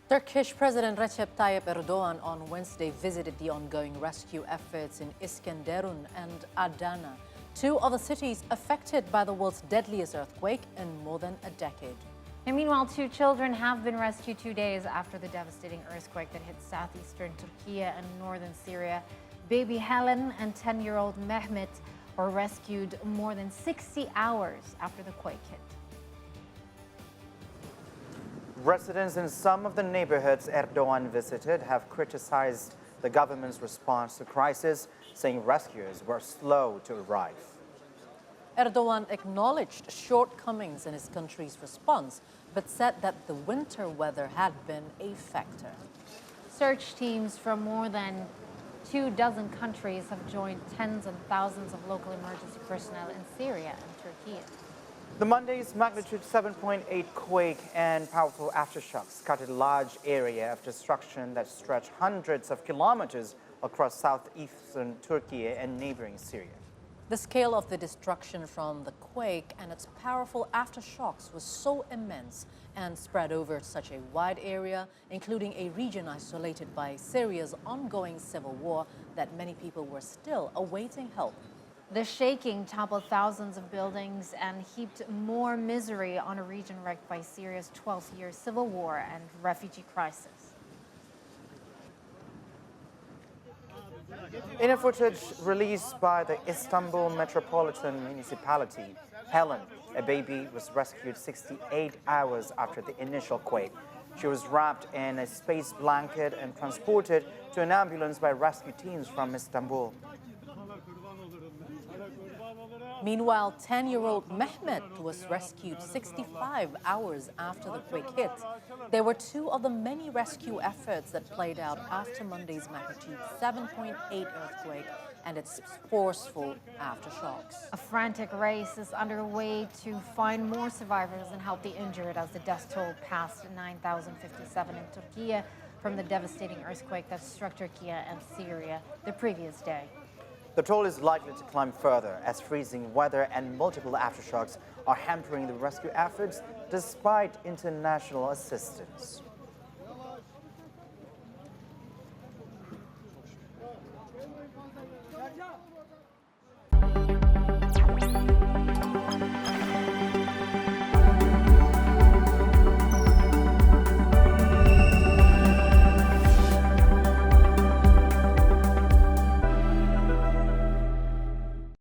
Turkish President Recep Tayyip Erdogan on Wednesday visited the ongoing rescue efforts in Iskenderun and Adana, two of the cities affected by the world's deadliest earthquake in more than a decade. And meanwhile, two children have been rescued 2 days after the devastating earthquake that hit southeastern Turkey and northern Syria. Baby Helen and 10-year-old Mehmet were rescued more than 60 hours after the quake hit. Residents in some of the neighborhoods Erdogan visited have criticized the government's response to the crisis, saying rescuers were slow to arrive. Erdogan acknowledged shortcomings in his country's response, but said that the winter weather had been a factor. Search teams from more than 24 countries have joined tens and thousands of local emergency personnel in Syria and Turkey. The Monday's magnitude 7.8 quake and powerful aftershocks cut a large area of destruction that stretched hundreds of kilometers across southeastern Turkey and neighboring Syria. The scale of the destruction from the quake and its powerful aftershocks was so immense and spread over such a wide area, including a region isolated by Syria's ongoing civil war, that many people were still awaiting help. The shaking toppled thousands of buildings and heaped more misery on a region wrecked by Syria's 12th-year civil war and refugee crisis. In a footage released by the Istanbul Metropolitan Municipality, Helen, a baby, was rescued 68 hours after the initial quake. She was wrapped in a space blanket and transported to an ambulance by rescue teams from Istanbul. Meanwhile, 10-year-old Mehmet was rescued 65 hours after the quake hit. There were two of the many rescue efforts that played out after Monday's magnitude 7.8 earthquake and its forceful aftershocks. A frantic race is underway to find more survivors and help the injured as the death toll passed 9,057 in Turkey from the devastating earthquake that struck Turkey and Syria the previous day. The toll is likely to climb further as freezing weather and multiple aftershocks are hampering the rescue efforts despite international assistance.